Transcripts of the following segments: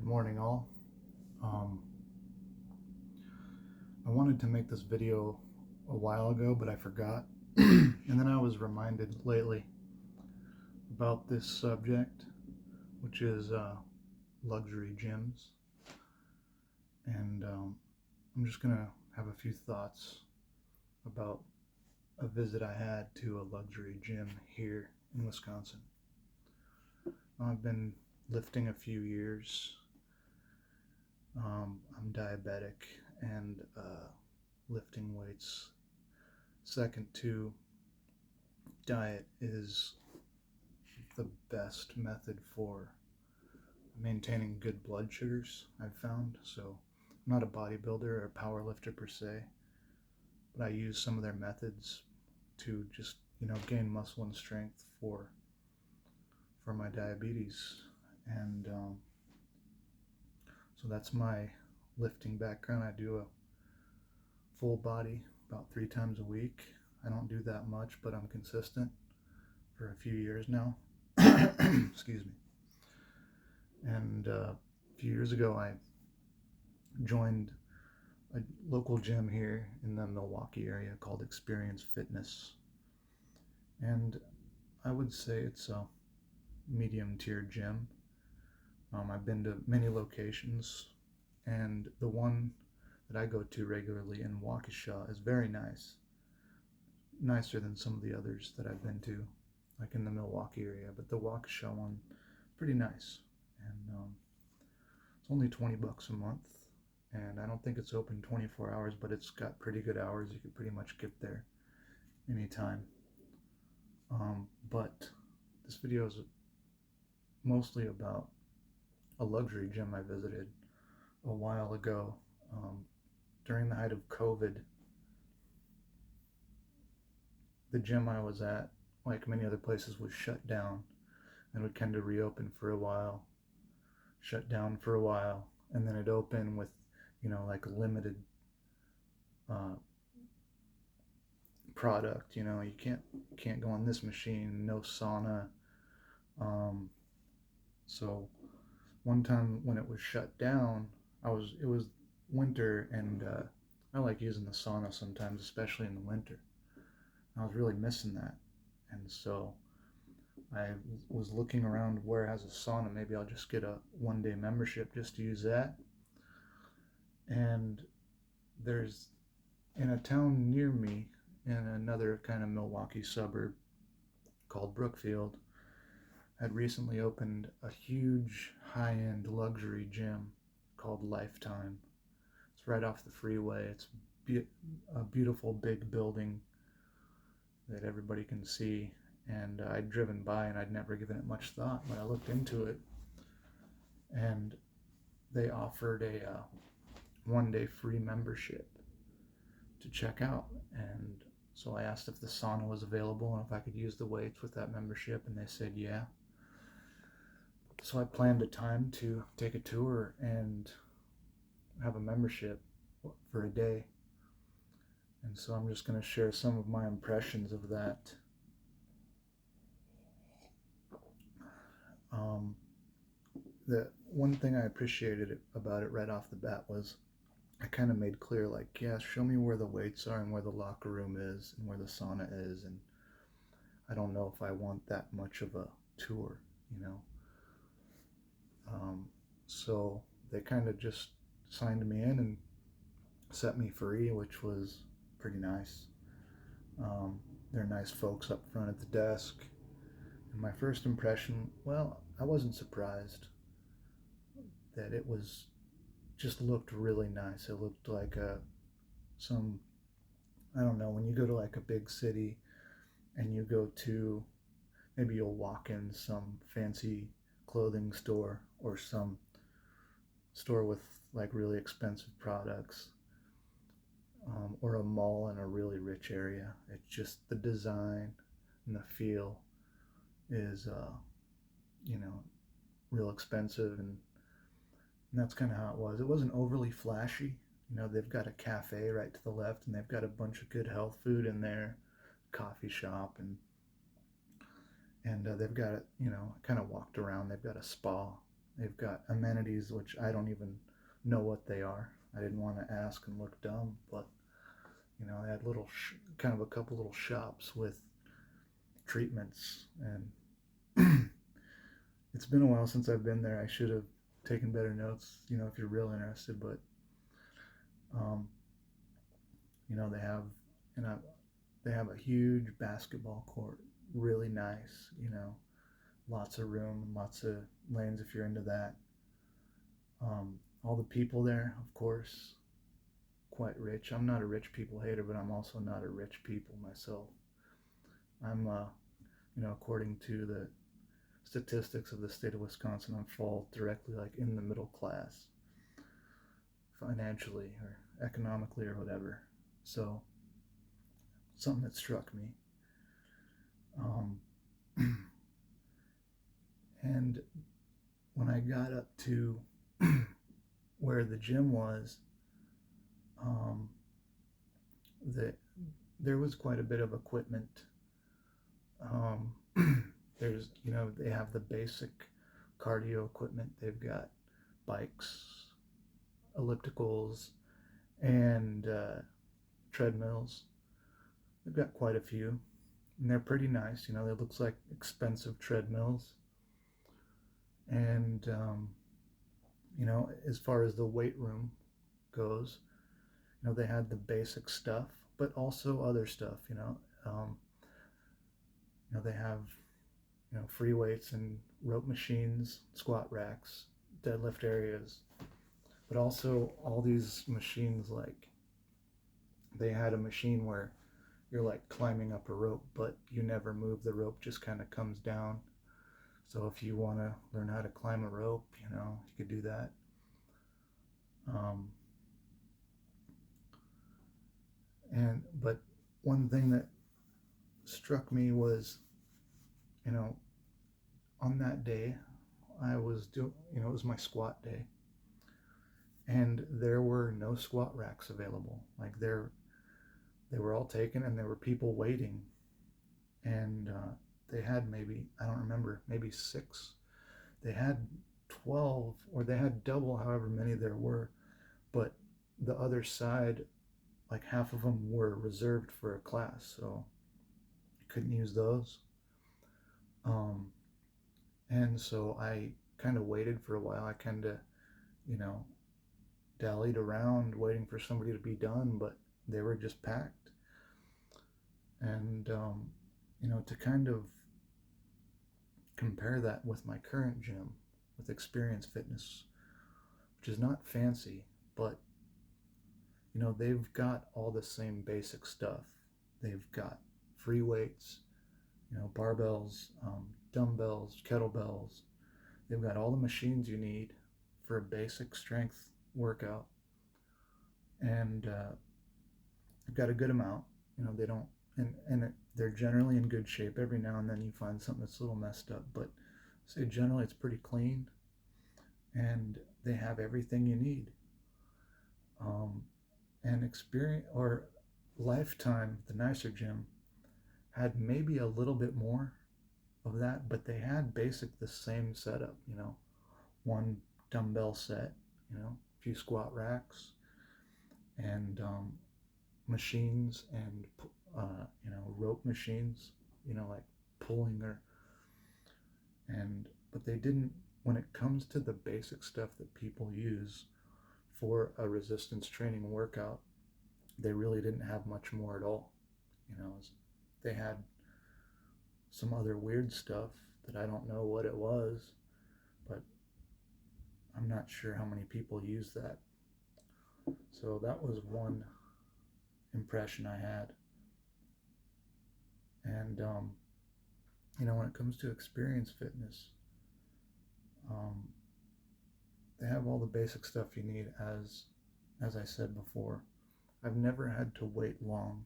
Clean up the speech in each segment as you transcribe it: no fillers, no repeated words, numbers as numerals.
morning, all. Um, I wanted to make this video a while ago, but I forgot. And then I was reminded lately about this subject, which is luxury gyms. And I'm just going to have a few thoughts about a visit I had to a luxury gym here in Wisconsin. I've been lifting a few years. I'm diabetic, and lifting weights, second to diet, is the best method for maintaining good blood sugars, I've found. So I'm not a bodybuilder or a power lifter per se, but I use some of their methods to just gain muscle and strength for my diabetes. And so that's my lifting background. I do a full body about 3 times a week. I don't do that much, but I'm consistent for a few years now. Excuse me. And a few years ago, I joined a local gym here in the Milwaukee area called Xperience Fitness. And I would say it's a medium tier gym. I've been to many locations, and the one that I go to regularly in Waukesha is very nice. Nicer than some of the others that I've been to, like in the Milwaukee area. But the Waukesha one is pretty nice. And it's only $20 a month. And I don't think it's open 24 hours, but it's got pretty good hours. You could pretty much get there anytime. But this video is mostly about a luxury gym I visited a while ago. During the height of COVID, the gym I was at, like many other places, was shut down and would kind of reopen for a while, shut down for a while, and then it'd open with, like a limited product. You can't go on this machine, no sauna. So one time when it was shut down, it was winter, and I like using the sauna sometimes, especially in the winter. I was really missing that, and so I was looking around where has a sauna. Maybe I'll just get a one-day membership just to use that. And there's, in a town near me, in another kind of Milwaukee suburb called Brookfield, had recently opened a huge high-end luxury gym called LifeTime. It's right off the freeway. It's a beautiful big building that everybody can see. And I'd driven by and I'd never given it much thought, but I looked into it, and they offered a one-day free membership to check out. And so I asked if the sauna was available and if I could use the weights with that membership, and they said yeah. So I planned a time to take a tour and have a membership for a day. And so I'm just going to share some of my impressions of that. The one thing I appreciated about it right off the bat was I kind of made clear, like, yeah, show me where the weights are and where the locker room is and where the sauna is. And I don't know if I want that much of a tour. So they kind of just signed me in and set me free, which was pretty nice. They're nice folks up front at the desk. And my first impression, well, I wasn't surprised that it was just looked really nice. It looked like I don't know, when you go to like a big city and you go to, maybe you'll walk in some fancy clothing store or some store with like really expensive products, or a mall in a really rich area. It's just the design and the feel is real expensive, and that's kind of how it was. It wasn't overly flashy. They've got a cafe right to the left, and they've got a bunch of good health food in there, coffee shop, and they've got, I kind of walked around. They've got a spa They've got amenities which I don't even know what they are. I didn't want to ask and look dumb, but they had kind of a couple little shops with treatments, and it's been a while since I've been there. I should have taken better notes, if you're real interested, but um, they have, and they have a huge basketball court, really nice, lots of room, lots of lanes if you're into that. All the people there, of course, quite rich. I'm not a rich people hater, but I'm also not a rich people myself. I'm, according to the statistics of the state of Wisconsin, I fall directly like in the middle class, financially or economically or whatever. So, something that struck me. Um, and when I got up to where the gym was, um, the, there was quite a bit of equipment. Um, there's, they have the basic cardio equipment. They've got bikes, ellipticals, and treadmills. They've got quite a few, and they're pretty nice. They looks like expensive treadmills. And as far as the weight room goes, they had the basic stuff, but also other stuff. They have free weights and rope machines, squat racks, deadlift areas, but also all these machines. Like they had a machine where you're like climbing up a rope, but you never move. The rope just kind of comes down. So if you want to learn how to climb a rope, you could do that. But one thing that struck me was, on that day, I was doing, it was my squat day, and there were no squat racks available. Like they were all taken, and there were people waiting, and they had maybe, I don't remember, maybe 6. They had 12, or they had double, however many there were, but the other side, like half of them were reserved for a class, so I couldn't use those. And so I kind of waited for a while. I kind of, dallied around waiting for somebody to be done, but they were just packed. And, to kind of compare that with my current gym, with Xperience Fitness, which is not fancy, but, they've got all the same basic stuff. They've got free weights, barbells, dumbbells, kettlebells. They've got all the machines you need for a basic strength workout, and they've got a good amount. They don't, they're generally in good shape. Every now and then you find something that's a little messed up, but say generally it's pretty clean, and they have everything you need. And Xperience or LifeTime, the nicer gym, had maybe a little bit more of that, but they had the same setup, one dumbbell set, a few squat racks, and machines, and rope machines, like pulling but they didn't, when it comes to the basic stuff that people use for a resistance training workout, they really didn't have much more at all. They had some other weird stuff that I don't know what it was, but I'm not sure how many people use that. So that was one impression I had. And when it comes to Xperience Fitness, they have all the basic stuff you need. As I said before, I've never had to wait long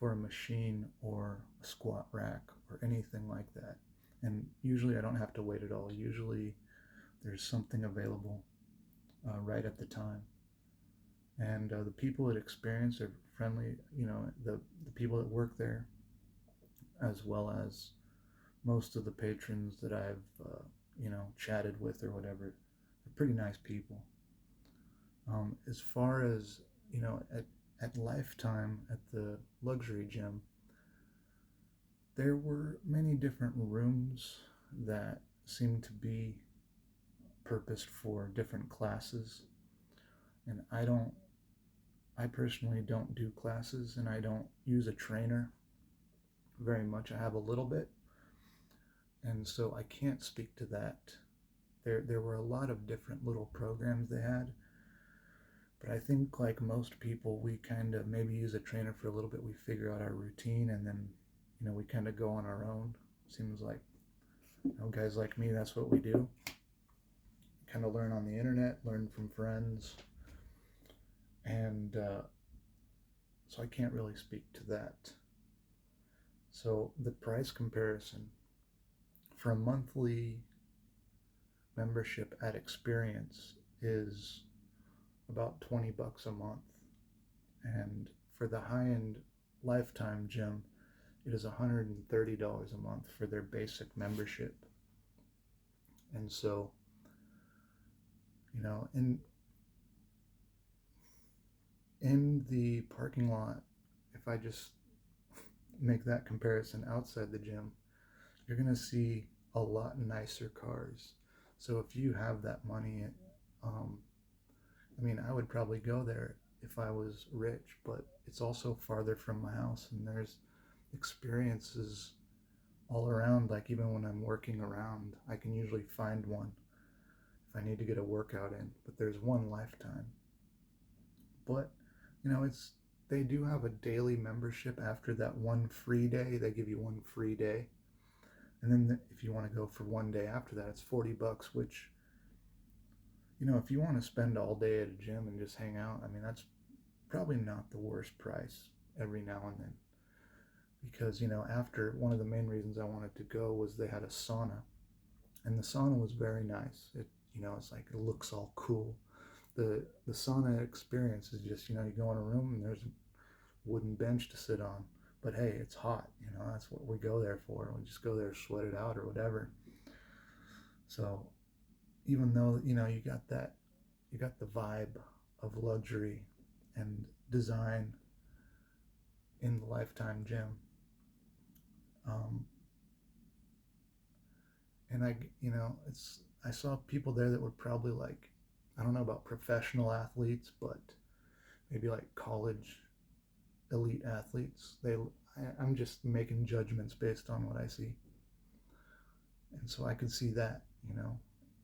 for a machine or a squat rack or anything like that. And usually I don't have to wait at all. Usually there's something available right at the time. And the people at Xperience are friendly. The people that work there, as well as most of the patrons that I've chatted with or whatever. They're pretty nice people. As far as, at Lifetime, at the luxury gym, there were many different rooms that seemed to be purposed for different classes. And I personally don't do classes, and I don't use a trainer very much. I have a little bit, and so I can't speak to that. There were a lot of different little programs they had, but I think like most people, we kind of maybe use a trainer for a little bit. We figure out our routine, and then we kind of go on our own. Seems like guys like me, that's what we do. Kind of learn on the internet, learn from friends, and so I can't really speak to that. So the price comparison for a monthly membership at Xperience is about $20 a month, and for the high-end Lifetime gym, it is $130 a month for their basic membership. And so, in the parking lot, if I just make that comparison outside the gym, you're going to see a lot nicer cars. So if you have that money, I would probably go there if I was rich, but it's also farther from my house, and there's experiences all around. Like even when I'm working around, I can usually find one if I need to get a workout in, but there's one Lifetime. But they do have a daily membership. After that one free day, they give you one free day, and then if you want to go for one day after that, it's $40, which if you want to spend all day at a gym and just hang out, that's probably not the worst price every now and then. Because after, one of the main reasons I wanted to go was they had a sauna, and the sauna was very nice. It's like it looks all cool. The sauna experience is just, you go in a room and there's a wooden bench to sit on, but hey, it's hot. That's what we go there for. We just go there, sweat it out or whatever. So even though you got the vibe of luxury and design in the Lifetime gym, and I saw people there that were probably like, I don't know about professional athletes, but maybe like college elite athletes. I'm just making judgments based on what I see, and so I could see that,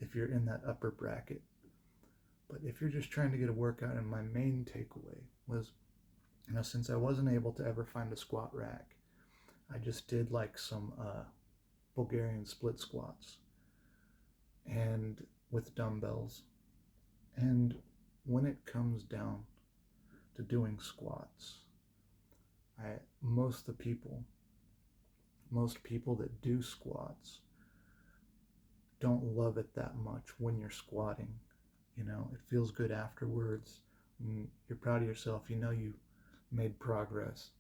if you're in that upper bracket. But if you're just trying to get a workout, and my main takeaway was, since I wasn't able to ever find a squat rack, I just did like some Bulgarian split squats and with dumbbells. And when it comes down to doing squats, most people that do squats don't love it that much when you're squatting. It feels good afterwards. You're proud of yourself. You made progress.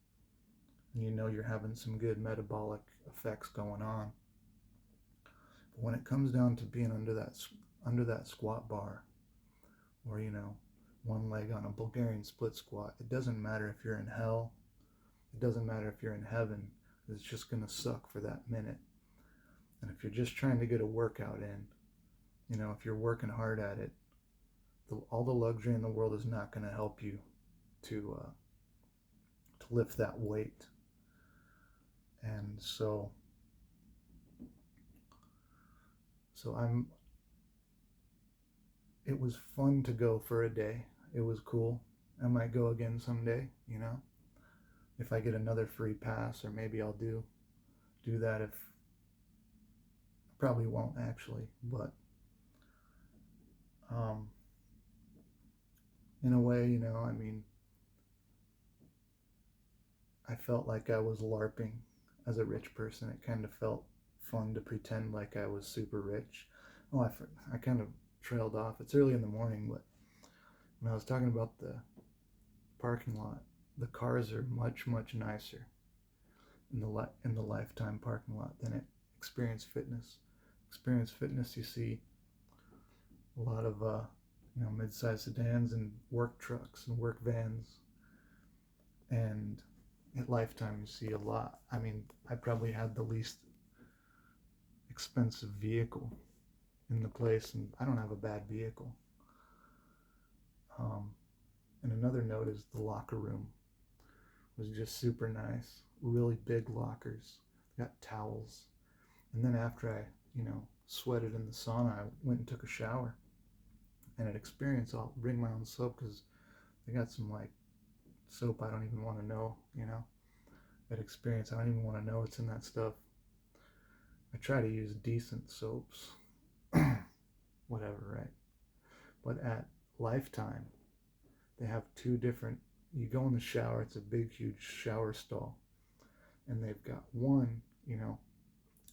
And you're having some good metabolic effects going on. But when it comes down to being under that squat bar, or one leg on a Bulgarian split squat, it doesn't matter if you're in hell. It doesn't matter if you're in heaven. It's just going to suck for that minute. And if you're just trying to get a workout in, if you're working hard at it, all the luxury in the world is not going to help you to lift that weight. And so it was fun to go for a day. It was cool. I might go again someday, if I get another free pass, or maybe I'll do that. If I probably won't actually, but in a way, I felt like I was LARPing as a rich person. It kind of felt fun to pretend like I was super rich. Oh, I kind of trailed off. It's early in the morning, but when I was talking about the parking lot, the cars are much, much nicer in the Lifetime parking lot than at Xperience Fitness. Xperience Fitness, you see a lot of mid-sized sedans and work trucks and work vans, and at Lifetime you see a lot. I mean, I probably had the least expensive vehicle in the place, and I don't have a bad vehicle. And another note is the locker room was just super nice. Really big lockers, got towels, and then after I sweated in the sauna, I went and took a shower. And at Xperience, I'll bring my own soap because they got some like soap I don't even want to know. At Xperience, I don't even want to know what's in that stuff. I try to use decent soaps, whatever, right? But at Lifetime, they have two different. You go in the shower; it's a big, huge shower stall, and they've got one,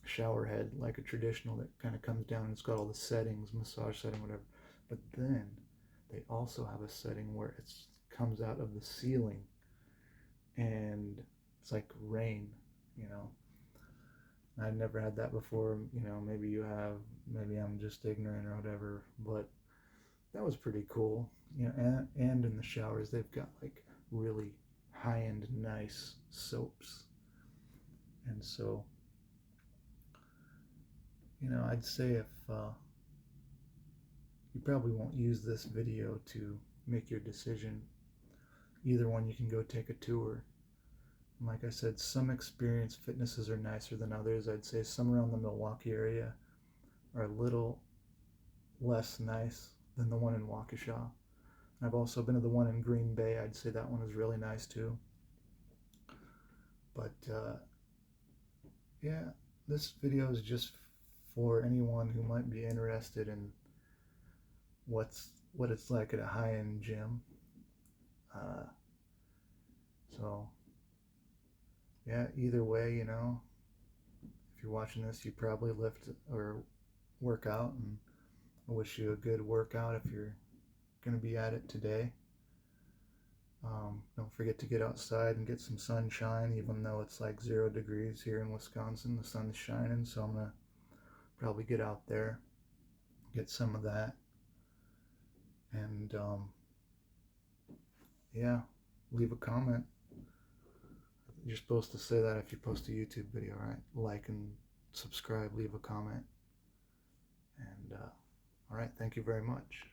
shower head like a traditional that kind of comes down and it's got all the settings, massage setting, whatever. But then they also have a setting where it comes out of the ceiling and it's like rain. I've never had that before. Maybe you have, maybe I'm just ignorant or whatever, but that was pretty cool. And in the showers they've got like really high-end nice soaps. And so I'd say if you probably won't use this video to make your decision. Either one, you can go take a tour. And like I said, some Xperience fitnesses are nicer than others. I'd say some around the Milwaukee area are a little less nice than the one in Waukesha. I've also been to the one in Green Bay. I'd say that one is really nice too. But yeah, this video is just for anyone who might be interested in what it's like at a high-end gym. So yeah, either way, if you're watching this, you probably lift or work out, and I wish you a good workout if you're going to be at it today. Don't forget to get outside and get some sunshine, even though it's like 0 degrees here in Wisconsin. The sun's shining, so I'm going to probably get out there, get some of that. And yeah, leave a comment. You're supposed to say that if you post a YouTube video, right? Like and subscribe, leave a comment. And all right, thank you very much.